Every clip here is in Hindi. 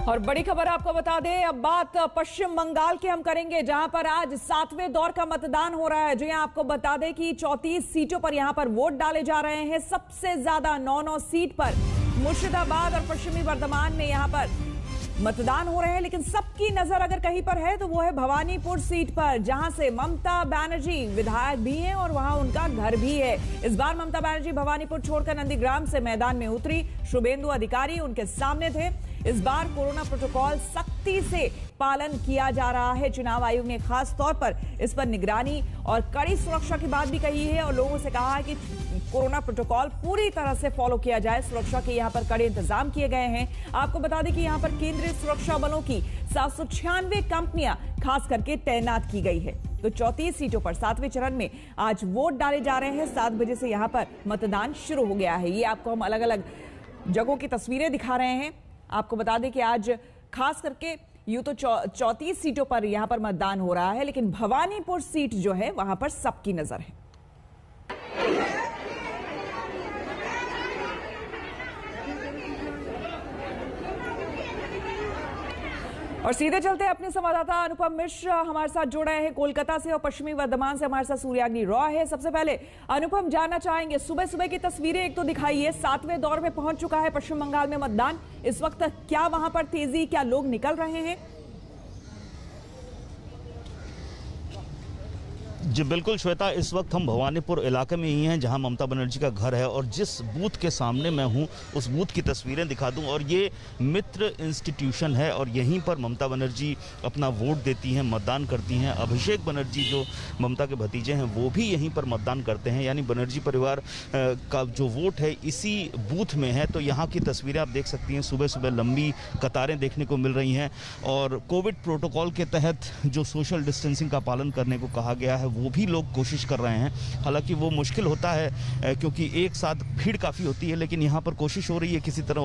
और बड़ी खबर आपको बता दें, अब बात पश्चिम बंगाल की हम करेंगे, जहां पर आज 7वें दौर का मतदान हो रहा है। जी हां, आपको बता दें कि 34 सीटों पर यहां पर वोट डाले जा रहे हैं। सबसे ज्यादा 9 सीट पर मुर्शिदाबाद और पश्चिमी वर्धमान में यहां पर मतदान हो रहे हैं। लेकिन सबकी नजर अगर कहीं पर है तो वो है भवानीपुर सीट पर, जहां से ममता बनर्जी विधायक भी हैं और वहां उनका घर भी है। इस बार ममता बनर्जी भवानीपुर छोड़कर नंदीग्राम से मैदान में उतरी। शुभेंदु अधिकारी उनके सामने थे। इस बार कोरोना प्रोटोकॉल सख्ती से पालन किया जा रहा है। चुनाव आयोग ने खास तौर पर इस पर निगरानी और कड़ी सुरक्षा की बात भी कही है और लोगों से कहा है कि कोरोना प्रोटोकॉल पूरी तरह से फॉलो किया जाए। सुरक्षा के यहां पर कड़े इंतजाम किए गए हैं। आपको बता दें कि यहां पर केंद्रीय सुरक्षा बलों की 796 कंपनियां खास करके तैनात की गई है। तो 34 सीटों पर 7वें चरण में आज वोट डाले जा रहे हैं। 7 बजे से यहां पर मतदान शुरू हो गया है। ये आपको हम अलग अलग जगहों की तस्वीरें दिखा रहे हैं। आपको बता दें कि आज खास करके यूं तो 34 सीटों पर यहां पर मतदान हो रहा है, लेकिन भवानीपुर सीट जो है वहां पर सबकी नजर है। और सीधे चलते हैं, अपने संवाददाता अनुपम मिश्र हमारे साथ जुड़ रहे हैं कोलकाता से और पश्चिमी वर्धमान से हमारे साथ सूर्याग्नि रॉय है। सबसे पहले अनुपम, जानना चाहेंगे सुबह सुबह की तस्वीरें एक तो दिखाइए। 7वें दौर में पहुंच चुका है पश्चिम बंगाल में मतदान। इस वक्त क्या वहां पर तेजी, क्या लोग निकल रहे हैं? जी बिल्कुल श्वेता, इस वक्त हम भवानीपुर इलाके में ही हैं जहां ममता बनर्जी का घर है और जिस बूथ के सामने मैं हूं उस बूथ की तस्वीरें दिखा दूं। और ये मित्र इंस्टीट्यूशन है और यहीं पर ममता बनर्जी अपना वोट देती हैं, मतदान करती हैं। अभिषेक बनर्जी जो ममता के भतीजे हैं वो भी यहीं पर मतदान करते हैं, यानी बनर्जी परिवार का जो वोट है इसी बूथ में है। तो यहाँ की तस्वीरें आप देख सकती हैं, सुबह सुबह लंबी कतारें देखने को मिल रही हैं और कोविड प्रोटोकॉल के तहत जो सोशल डिस्टेंसिंग का पालन करने को कहा गया है वो भी लोग कोशिश कर रहे हैं। हालांकि वो मुश्किल होता है क्योंकि एक साथ भीड़ काफ़ी होती है, लेकिन यहाँ पर कोशिश हो रही है किसी तरह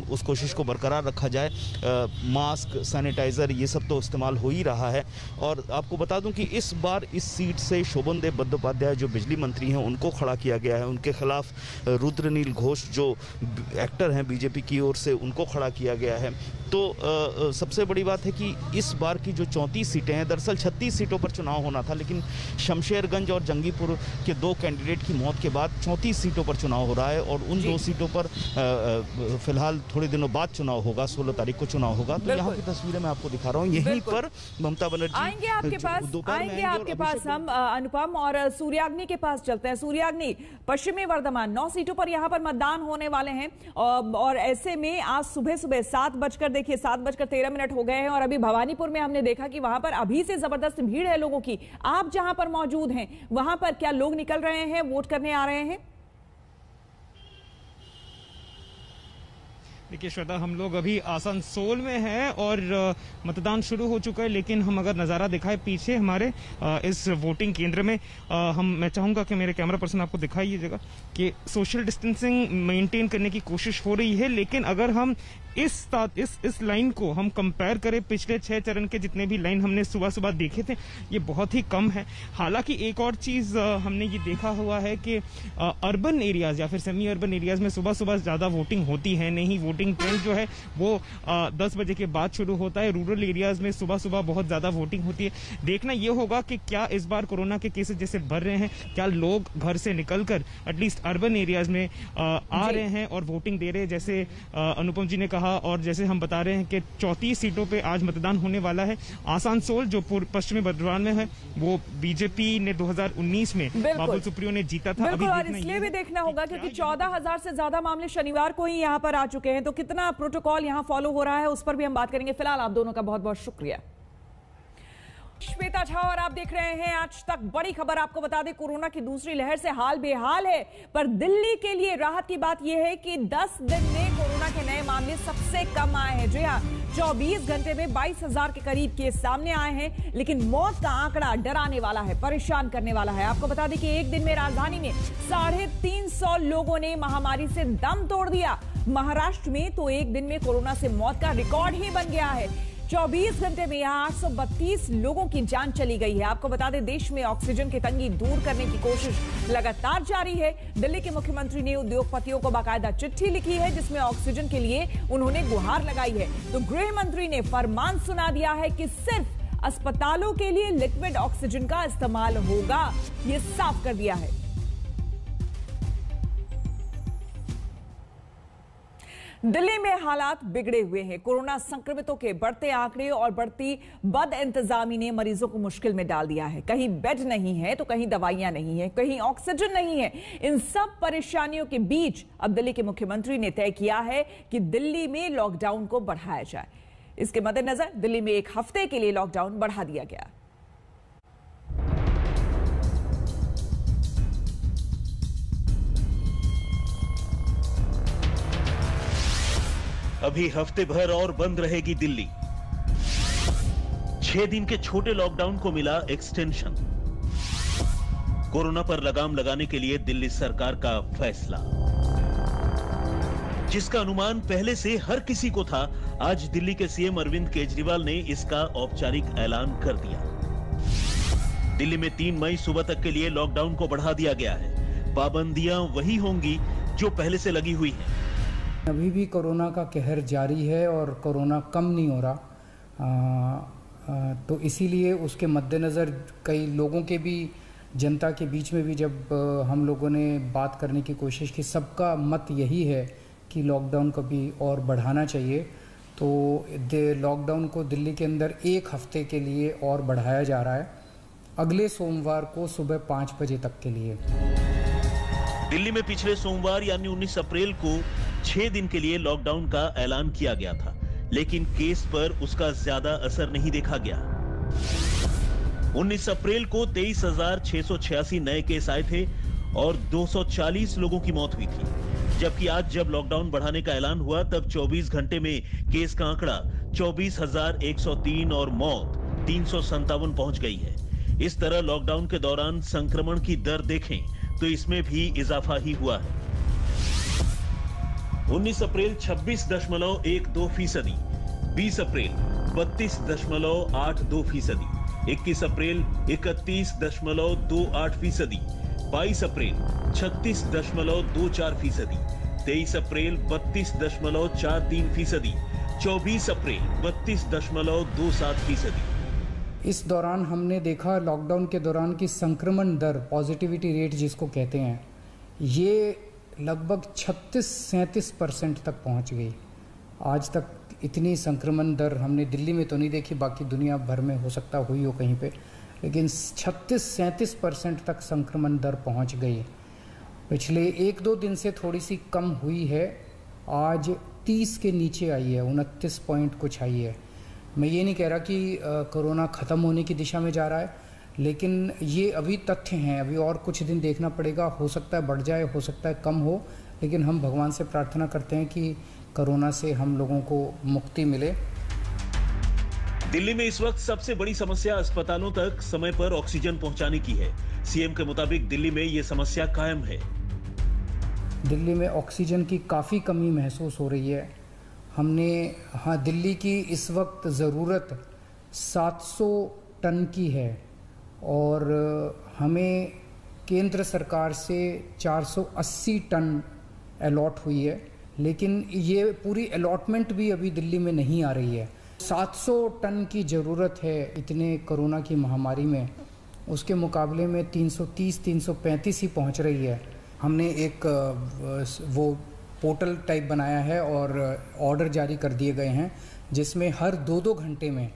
उस कोशिश को बरकरार रखा जाए। मास्क, सैनिटाइज़र ये सब तो इस्तेमाल हो ही रहा है। और आपको बता दूं कि इस बार इस सीट से शोभन देव बंदोपाध्याय जो बिजली मंत्री हैं उनको खड़ा किया गया है। उनके खिलाफ रुद्रनील घोष जो एक्टर हैं बीजेपी की ओर से, उनको खड़ा किया गया है। तो सबसे बड़ी बात है कि इस बार की जो 34 सीटें हैं, दरअसल 36 सीटों पर चुनाव होना था, लेकिन शमशेरगंज और जंगीपुर के 2 कैंडिडेट की मौत के बाद 34 सीटों पर चुनाव हो रहा है और उन 2 सीटों पर फिलहाल थोड़े दिनों बाद चुनाव होगा, 16 तारीख को चुनाव होगा। तो यहाँ की तस्वीरें मैं आपको दिखा रहा हूँ। यहीं पर ममता बनर्जी आएंगे आपके पास हम अनुपम, और सूर्याग्नि के पास चलते हैं। सूर्याग्नि, पश्चिमी वर्धमान 9 सीटों पर यहाँ पर मतदान होने वाले हैं और ऐसे में आज सुबह सुबह 7:13 हो गए हैं और अभी भवानीपुर में हमने देखा कि वहां पर अभी से जबरदस्त भीड़ है लोगों की। आप जहां पर मौजूद हैं वहां पर क्या लोग निकल रहे हैं, वोट करने आ रहे हैं? देखिए श्वेता, हम लोग अभी आसनसोल में हैं और मतदान शुरू हो चुका है। लेकिन हम अगर नज़ारा दिखाए पीछे हमारे इस वोटिंग केंद्र में, मैं चाहूँगा कि मेरे कैमरा पर्सन आपको दिखाइएगा कि सोशल डिस्टेंसिंग मेंटेन करने की कोशिश हो रही है। लेकिन अगर हम इस लाइन को हम कंपेयर करें पिछले 6 चरण के जितने भी लाइन हमने सुबह सुबह देखे थे, ये बहुत ही कम है। हालांकि एक और चीज हमने ये देखा हुआ है कि अर्बन एरियाज या फिर सेमी अर्बन एरियाज में सुबह सुबह ज्यादा वोटिंग होती है नहीं। वोटिंग ट्रेंड जो है वो 10 बजे के बाद शुरू होता है। रूरल एरियाज में सुबह सुबह बहुत ज्यादा वोटिंग होती है। देखना ये होगा कि क्या इस बार कोरोना के केसेस जैसे बढ़ रहे हैं, क्या लोग घर से निकलकर एटलीस्ट अर्बन एरियाज में आ रहे हैं और वोटिंग दे रहे हैं। जैसे अनुपम जी ने कहा और जैसे हम बता रहे हैं कि 34 सीटों पे आज मतदान होने वाला है। आसनसोल जो पश्चिमी वर्धमान में है वो बीजेपी ने 2019 में बाबुल सुप्रियो ने जीता था। अभी और इसलिए भी देखना होगा क्योंकि 14,000 से ज्यादा मामले शनिवार को ही यहाँ पर आ चुके हैं, तो कितना प्रोटोकॉल यहाँ फॉलो हो रहा है उस पर भी हम बात करेंगे। फिलहाल आप दोनों का बहुत बहुत शुक्रिया। श्वेता झा और आप देख रहे हैं आज तक। बड़ी खबर आपको बता दें, कोरोना की दूसरी लहर से हाल बेहाल है, पर दिल्ली के लिए राहत की बात यह है कि 10 दिन में कोरोना के नए मामले सबसे कम आए हैं। जी हां, 24 घंटे में 22,000 के करीब केस सामने आए हैं, लेकिन मौत का आंकड़ा डराने वाला है, परेशान करने वाला है। आपको बता दें कि एक दिन में राजधानी में 350 लोगों ने महामारी से दम तोड़ दिया। महाराष्ट्र में तो एक दिन में कोरोना से मौत का रिकॉर्ड ही बन गया है। 24 घंटे में यहां 832 लोगों की जान चली गई है। आपको बता दें, देश में ऑक्सीजन की तंगी दूर करने की कोशिश लगातार जारी है। दिल्ली के मुख्यमंत्री ने उद्योगपतियों को बाकायदा चिट्ठी लिखी है, जिसमें ऑक्सीजन के लिए उन्होंने गुहार लगाई है। तो गृह मंत्री ने फरमान सुना दिया है कि सिर्फ अस्पतालों के लिए लिक्विड ऑक्सीजन का इस्तेमाल होगा, यह साफ कर दिया है। दिल्ली में हालात बिगड़े हुए हैं। कोरोना संक्रमितों के बढ़ते आंकड़े और बढ़ती बद इंतजामी ने मरीजों को मुश्किल में डाल दिया है। कहीं बेड नहीं है तो कहीं दवाइयां नहीं है, कहीं ऑक्सीजन नहीं है। इन सब परेशानियों के बीच अब दिल्ली के मुख्यमंत्री ने तय किया है कि दिल्ली में लॉकडाउन को बढ़ाया जाए। इसके मद्देनजर दिल्ली में 1 हफ्ते के लिए लॉकडाउन बढ़ा दिया गया। अभी हफ्ते भर और बंद रहेगी दिल्ली। 6 दिन के छोटे लॉकडाउन को मिला एक्सटेंशन। कोरोना पर लगाम लगाने के लिए दिल्ली सरकार का फैसला, जिसका अनुमान पहले से हर किसी को था, आज दिल्ली के सीएम अरविंद केजरीवाल ने इसका औपचारिक ऐलान कर दिया। दिल्ली में 3 मई सुबह तक के लिए लॉकडाउन को बढ़ा दिया गया है। पाबंदियां वही होंगी जो पहले से लगी हुई हैं। अभी भी कोरोना का कहर जारी है और कोरोना कम नहीं हो रहा, तो इसीलिए उसके मद्देनज़र कई लोगों के भी, जनता के बीच में भी जब हम लोगों ने बात करने की कोशिश की, सबका मत यही है कि लॉकडाउन को भी और बढ़ाना चाहिए। तो लॉकडाउन को दिल्ली के अंदर 1 हफ्ते के लिए और बढ़ाया जा रहा है, अगले सोमवार को सुबह 5 बजे तक के लिए। दिल्ली में पिछले सोमवार यानी 19 अप्रैल को 6 दिन के लिए लॉकडाउन का ऐलान किया गया था, लेकिन केस पर उसका ज्यादा असर नहीं देखा गया। 19 अप्रैल को 23,686 नए केस आए थे और 240 लोगों की मौत हुई थी। जबकि आज जब लॉकडाउन बढ़ाने का ऐलान हुआ तब 24 घंटे में केस का आंकड़ा 24,103 और मौत 357 पहुंच गई है। इस तरह लॉकडाउन के दौरान संक्रमण की दर देखें तो इसमें भी इजाफा ही हुआ है। 19 अप्रैल 26.12%, 20 अप्रैल 32.82%, 21 अप्रैल 31.28%, 22 अप्रैल 36.24%, 23 अप्रैल 32.43%, 24 अप्रैल 32.27%। इस दौरान हमने देखा लॉकडाउन के दौरान की संक्रमण दर, पॉजिटिविटी रेट जिसको कहते हैं, ये लगभग 36-37% तक पहुंच गई। आज तक इतनी संक्रमण दर हमने दिल्ली में तो नहीं देखी, बाकी दुनिया भर में हो सकता हुई हो कहीं पे, लेकिन 36-37% तक संक्रमण दर पहुंच गई। पिछले 1-2 दिन से थोड़ी सी कम हुई है, आज 30 के नीचे आई है, 29 पॉइंट कुछ आई है। मैं ये नहीं कह रहा कि कोरोना ख़त्म होने की दिशा में जा रहा है, लेकिन ये अभी तथ्य हैं, अभी और कुछ दिन देखना पड़ेगा। हो सकता है बढ़ जाए, हो सकता है कम हो, लेकिन हम भगवान से प्रार्थना करते हैं कि कोरोना से हम लोगों को मुक्ति मिले। दिल्ली में इस वक्त सबसे बड़ी समस्या अस्पतालों तक समय पर ऑक्सीजन पहुंचाने की है। सीएम के मुताबिक दिल्ली में ये समस्या कायम है। दिल्ली में ऑक्सीजन की काफ़ी कमी महसूस हो रही है। दिल्ली की इस वक्त ज़रूरत 700 टन की है और हमें केंद्र सरकार से 480 टन अलॉट हुई है, लेकिन ये पूरी अलॉटमेंट भी अभी दिल्ली में नहीं आ रही है। 700 टन की ज़रूरत है इतने कोरोना की महामारी में, उसके मुकाबले में 330-335 ही पहुंच रही है। हमने एक वो पोर्टल टाइप बनाया है और ऑर्डर जारी कर दिए गए हैं, जिसमें हर 2-2 घंटे में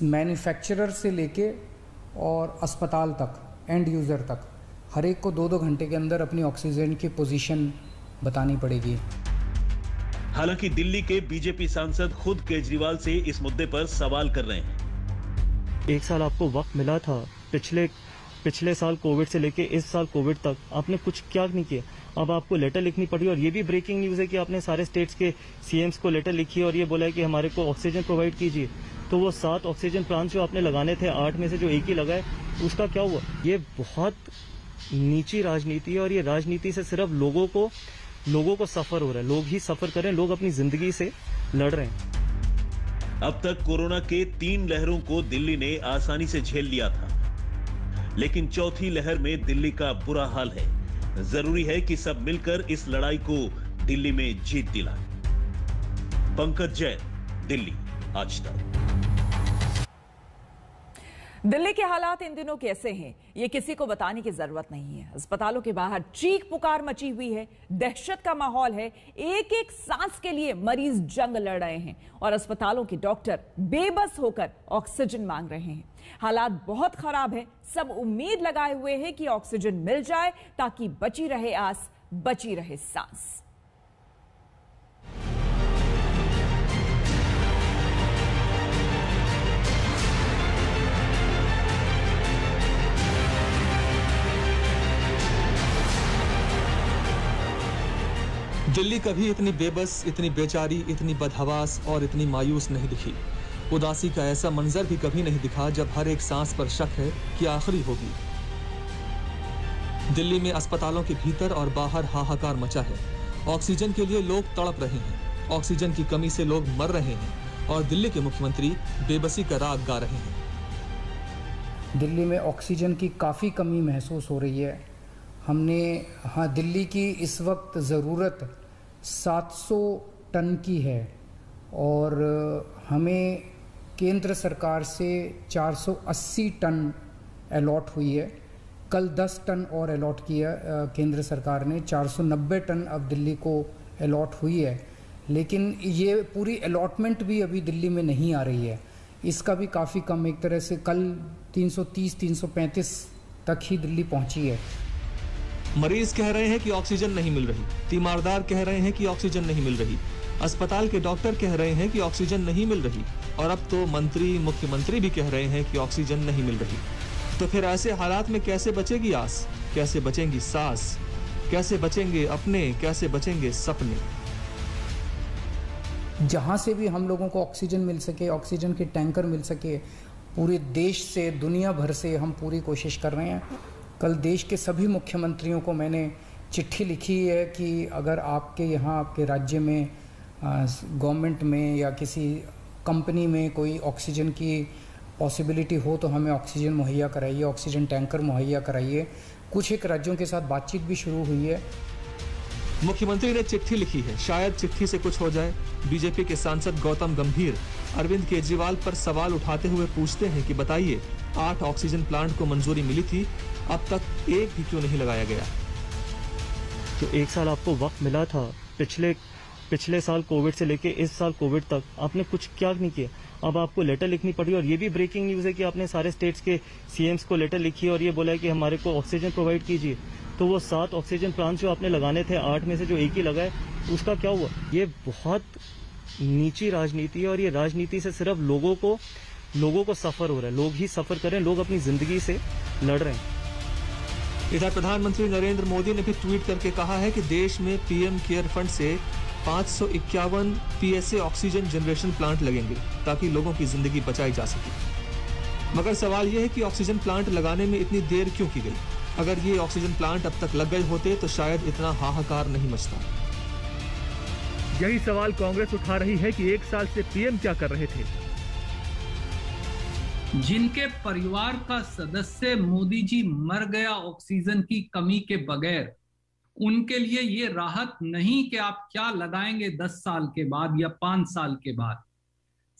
मैन्युफैक्चरर से लेके और अस्पताल तक, एंड यूज़र तक, हर एक को 2-2 घंटे के अंदर अपनी ऑक्सीजन की पोजीशन बतानी पड़ेगी। हालांकि दिल्ली के बीजेपी सांसद खुद केजरीवाल से इस मुद्दे पर सवाल कर रहे हैं। 1 साल आपको वक्त मिला था, पिछले साल कोविड से लेके इस साल कोविड तक आपने कुछ क्या नहीं किया। अब आपको लेटर लिखनी पड़ी और ये भी ब्रेकिंग न्यूज़ है कि आपने सारे स्टेट्स के सीएम्स को लेटर लिखी है और ये बोला है कि हमारे को ऑक्सीजन प्रोवाइड कीजिए। तो वो 7 ऑक्सीजन प्लांट जो आपने लगाने थे, 8 में से जो 1 ही लगा है, उसका क्या हुआ? ये बहुत नीची राजनीति है और ये राजनीति से सिर्फ लोगों को सफर हो रहा है। लोग ही सफर कर रहे हैं, लोग अपनी जिंदगी से लड़ रहे हैं। अब तक कोरोना के 3 लहरों को दिल्ली ने आसानी से झेल लिया था, लेकिन चौथी लहर में दिल्ली का बुरा हाल है। जरूरी है कि सब मिलकर इस लड़ाई को दिल्ली में जीत दिलाएं। पंकज जैन, दिल्ली आज तक। दिल्ली के हालात इन दिनों कैसे हैं, ये किसी को बताने की जरूरत नहीं है। अस्पतालों के बाहर चीख पुकार मची हुई है, दहशत का माहौल है, एक एक सांस के लिए मरीज जंग लड़ रहे हैं और अस्पतालों के डॉक्टर बेबस होकर ऑक्सीजन मांग रहे हैं। हालात बहुत खराब है। सब उम्मीद लगाए हुए हैं कि ऑक्सीजन मिल जाए ताकि बची रहे आस, बची रहे सांस। दिल्ली कभी इतनी बेबस, इतनी बेचारी, इतनी बदहवास और इतनी मायूस नहीं दिखी। उदासी का ऐसा मंजर भी कभी नहीं दिखा जब हर एक सांस पर शक है कि आखिरी होगी। दिल्ली में अस्पतालों के भीतर और बाहर हाहाकार मचा है। ऑक्सीजन के लिए लोग तड़प रहे हैं, ऑक्सीजन की कमी से लोग मर रहे हैं और दिल्ली के मुख्यमंत्री बेबसी का राग गा रहे हैं। दिल्ली में ऑक्सीजन की काफ़ी कमी महसूस हो रही है। दिल्ली की इस वक्त ज़रूरत 700 टन की है और हमें केंद्र सरकार से 480 टन अलॉट हुई है। कल 10 टन और अलॉट किया केंद्र सरकार ने, 490 टन अब दिल्ली को अलॉट हुई है। लेकिन ये पूरी अलॉटमेंट भी अभी दिल्ली में नहीं आ रही है, इसका भी काफ़ी कम। एक तरह से कल 330-335 तक ही दिल्ली पहुंची है। मरीज कह रहे हैं कि ऑक्सीजन नहीं मिल रही, तीमारदार कह रहे हैं कि ऑक्सीजन नहीं मिल रही, अस्पताल के डॉक्टर कह रहे हैं कि ऑक्सीजन नहीं मिल रही और अब तो मंत्री, मुख्यमंत्री भी कह रहे हैं कि ऑक्सीजन नहीं मिल रही। तो फिर ऐसे हालात में कैसे बचेगी आस, कैसे बचेंगी सांस, कैसे बचेंगे अपने, कैसे बचेंगे सपने? जहाँ से भी हम लोगों को ऑक्सीजन मिल सके, ऑक्सीजन के टैंकर मिल सके, पूरे देश से, दुनिया भर से हम पूरी कोशिश कर रहे हैं। कल देश के सभी मुख्यमंत्रियों को मैंने चिट्ठी लिखी है कि अगर आपके यहाँ, आपके राज्य में, गवर्नमेंट में या किसी कंपनी में कोई ऑक्सीजन की पॉसिबिलिटी हो तो हमें ऑक्सीजन मुहैया कराइए, ऑक्सीजन टैंकर मुहैया कराइए। कुछ एक राज्यों के साथ बातचीत भी शुरू हुई है। मुख्यमंत्री ने चिट्ठी लिखी है, शायद चिट्ठी से कुछ हो जाए। बीजेपी के सांसद गौतम गंभीर अरविंद केजरीवाल पर सवाल उठाते हुए पूछते हैं कि बताइए, 8 ऑक्सीजन प्लांट को मंजूरी मिली थी, अब तक एक भी क्यों नहीं लगाया गया? तो 1 साल आपको वक्त मिला था, पिछले साल कोविड से लेके इस साल कोविड तक आपने कुछ क्या नहीं किया। अब आपको लेटर लिखनी पड़ी और ये भी ब्रेकिंग न्यूज है कि आपने सारे स्टेट्स के सीएम्स को लेटर लिखी और ये बोला है कि हमारे को ऑक्सीजन प्रोवाइड कीजिए। तो वो 7 ऑक्सीजन प्लांट जो आपने लगाने थे, 8 में से जो एक ही लगा है, उसका क्या हुआ? ये बहुत नीची राजनीति है और ये राजनीति से सिर्फ लोगों को सफर हो रहा है। लोग ही सफर कर रहे हैं, लोग अपनी जिंदगी से लड़ रहे हैं। इधर प्रधानमंत्री नरेंद्र मोदी ने भी ट्वीट करके कहा है कि देश में पीएम केयर फंड से 551 पीएसए ऑक्सीजन जनरेशन प्लांट लगेंगे ताकि लोगों की जिंदगी बचाई जा सके। मगर सवाल यह है कि ऑक्सीजन प्लांट लगाने में इतनी देर क्यों की गई? अगर ये ऑक्सीजन प्लांट अब तक लग गए होते तो शायद इतना हाहाकार नहीं मचता। यही सवाल कांग्रेस उठा रही है कि 1 साल से पीएम क्या कर रहे थे। जिनके परिवार का सदस्य मोदी जी मर गया ऑक्सीजन की कमी के बगैर, उनके लिए ये राहत नहीं कि आप क्या लगाएंगे 10 साल के बाद या 5 साल के बाद।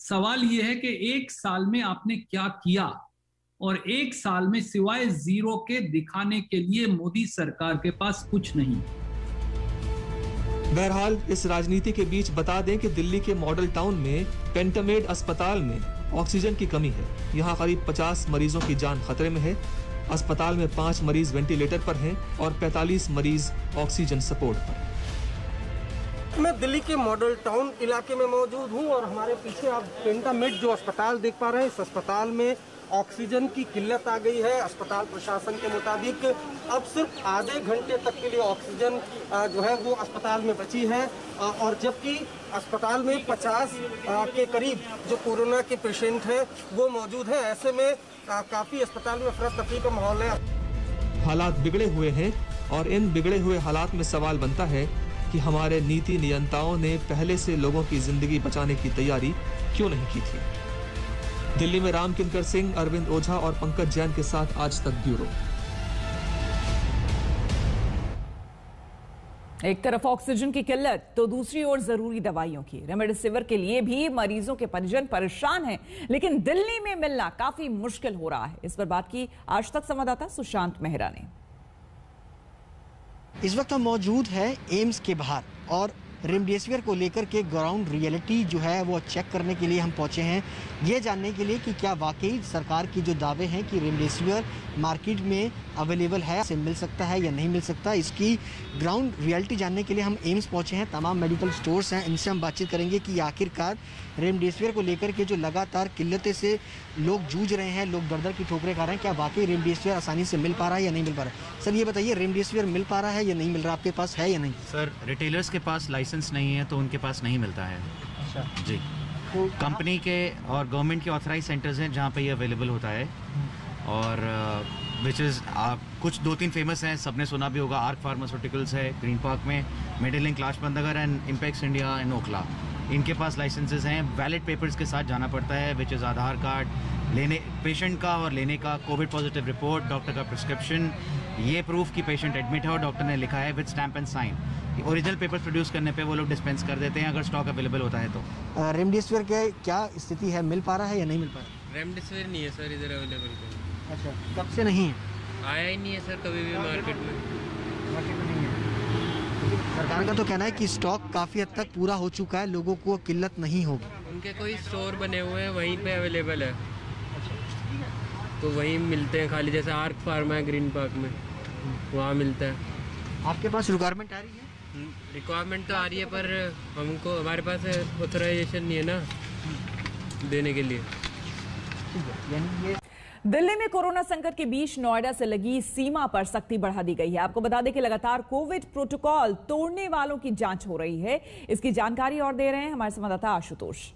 सवाल ये है कि 1 साल में आपने क्या किया, और 1 साल में सिवाय 0 के दिखाने के लिए मोदी सरकार के पास कुछ नहीं। बहरहाल इस राजनीति के बीच बता दें कि दिल्ली के मॉडल टाउन में पेंटामेड अस्पताल में ऑक्सीजन की कमी है। यहाँ करीब 50 मरीजों की जान खतरे में है। अस्पताल में 5 मरीज वेंटिलेटर पर हैं और 45 मरीज ऑक्सीजन सपोर्ट पर। मैं दिल्ली के मॉडल टाउन इलाके में मौजूद हूँ और हमारे पीछे आप पेंटामेड जो अस्पताल देख पा रहे हैं, इस अस्पताल में ऑक्सीजन की किल्लत आ गई है। अस्पताल प्रशासन के मुताबिक अब सिर्फ आधे घंटे तक के लिए ऑक्सीजन जो है वो अस्पताल में बची है, और जबकि अस्पताल में 50 के करीब जो कोरोना के पेशेंट हैं वो मौजूद हैं। ऐसे में काफ़ी अस्पताल में अफरा तफरी का माहौल है। हालात बिगड़े हुए हैं और इन बिगड़े हुए हालात में सवाल बनता है कि हमारे नीति नियंताओं ने पहले से लोगों की जिंदगी बचाने की तैयारी क्यों नहीं की थी। दिल्ली में राम किंकर सिंह, अरविंद ओझा और पंकज जैन के साथ आज तक ब्यूरो। एक तरफ ऑक्सीजन की किल्लत तो दूसरी ओर जरूरी दवाइयों की। रेमडेसिविर के लिए भी मरीजों के परिजन परेशान हैं, लेकिन दिल्ली में मिलना काफी मुश्किल हो रहा है। इस पर बात की आज तक संवाददाता सुशांत मेहरा ने। इस वक्त हम मौजूद हैं एम्स के बाहर और रेमडेसिविर को लेकर के ग्राउंड रियलिटी जो है वो चेक करने के लिए हम पहुंचे हैं, ये जानने के लिए कि क्या वाकई सरकार की जो दावे हैं कि रेमडेसिविर मार्केट में अवेलेबल है, से मिल सकता है या नहीं मिल सकता, इसकी ग्राउंड रियलिटी जानने के लिए हम एम्स पहुंचे हैं। तमाम मेडिकल स्टोर्स हैं, इनसे हम बातचीत करेंगे कि आखिरकार रेमडेसिविर को लेकर के जो लगातार किल्लतें से लोग जूझ रहे हैं, लोग दर दर की ठोकरें खा रहे हैं, क्या वाकई रेमडेसिविर आसानी से मिल पा रहा है या नहीं मिल पा रहा है। सर ये बताइए, रेमडेसिविर मिल पा रहा है या नहीं मिल रहा, आपके पास है या नहीं? सर रिटेलर्स के पास लाइसेंस नहीं है तो उनके पास नहीं मिलता है। अच्छा जी, कंपनी के और गवर्नमेंट के ऑथराइज सेंटर्स हैं जहाँ पे ये अवेलेबल होता है, और विच इज़ कुछ 2-3 फेमस हैं, सबने सुना भी होगा। आर्क फार्मास्यूटिकल्स है ग्रीन पार्क में, Medilink Lajpat Nagar and Impex India in Okhla. इनके पास लाइसेंसेस हैं, वैलिड पेपर्स के साथ जाना पड़ता है, विच इज़ आधार कार्ड लेने पेशेंट का और लेने का, कोविड पॉजिटिव रिपोर्ट, डॉक्टर का प्रिस्क्रिप्शन, ये प्रूफ कि पेशेंट एडमिट है और डॉक्टर ने लिखा है with stamp and sign. Original papers produce करने पे वो लोग डिस्पेंस कर देते हैं अगर स्टॉक अवेलेबल होता है तो। रेमडेसिविर के क्या स्थिति है, मिल पा रहा है या नहीं मिल पा रहा है? रेमडेसिविर नहीं है सर इधर अवेलेबल। अच्छा, कब से नहीं है? आया ही नहीं है सर कभी भी मार्केट में नहीं है। सरकार का तो कहना है कि स्टॉक काफ़ी हद तक पूरा हो चुका है, लोगों को किल्लत नहीं होगी। उनके कोई स्टोर बने हुए हैं वहीं पे अवेलेबल है, तो वहीं मिलते हैं खाली, जैसे आर्क फार्मा है ग्रीन पार्क में, वहाँ मिलता है। आपके पास रिक्वायरमेंट आ रही है? रिक्वायरमेंट तो आ रही है पर हमको, हमारे पास ऑथराइजेशन नहीं है ना देने के लिए। दिल्ली में कोरोना संकट के बीच नोएडा से लगी सीमा पर सख्ती बढ़ा दी गई है। आपको बता दें कि लगातार कोविड प्रोटोकॉल तोड़ने वालों की जांच हो रही है। इसकी जानकारी और दे रहे हैं हमारे संवाददाता आशुतोष।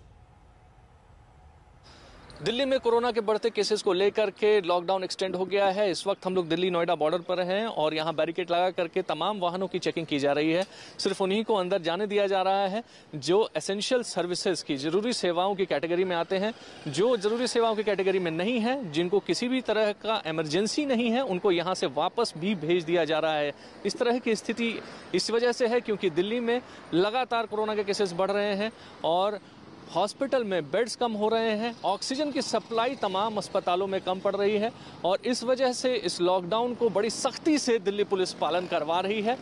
दिल्ली में कोरोना के बढ़ते केसेस को लेकर के लॉकडाउन एक्सटेंड हो गया है। इस वक्त हम लोग दिल्ली नोएडा बॉर्डर पर हैं और यहाँ बैरिकेड लगा करके तमाम वाहनों की चेकिंग की जा रही है। सिर्फ उन्हीं को अंदर जाने दिया जा रहा है जो एसेंशियल सर्विसेज की, जरूरी सेवाओं की कैटेगरी में आते हैं। जो जरूरी सेवाओं की कैटेगरी में नहीं है, जिनको किसी भी तरह का इमरजेंसी नहीं है, उनको यहाँ से वापस भी भेज दिया जा रहा है। इस तरह की स्थिति इस वजह से है क्योंकि दिल्ली में लगातार कोरोना के केसेस बढ़ रहे हैं और हॉस्पिटल में बेड्स कम हो रहे हैं, ऑक्सीजन की सप्लाई तमाम अस्पतालों में कम पड़ रही है और इस वजह से इस लॉकडाउन को बड़ी सख्ती से दिल्ली पुलिस पालन करवा रही है।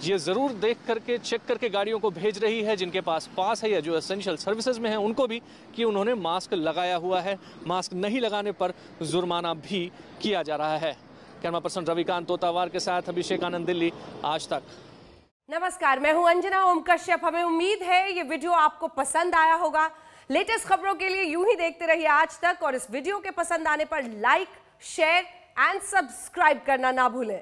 ये ज़रूर देख करके, चेक करके गाड़ियों को भेज रही है जिनके पास पास है या जो एसेंशियल सर्विसेज में है उनको भी, कि उन्होंने मास्क लगाया हुआ है। मास्क नहीं लगाने पर जुर्माना भी किया जा रहा है। कैमरा पर्सन रविकांत तोतावार के साथ अभिषेक आनंद, दिल्ली आज तक। नमस्कार, मैं हूं अंजना ओम कश्यप। हमें उम्मीद है ये वीडियो आपको पसंद आया होगा। लेटेस्ट खबरों के लिए यूं ही देखते रहिए आज तक और इस वीडियो के पसंद आने पर लाइक, शेयर एंड सब्सक्राइब करना ना भूलें।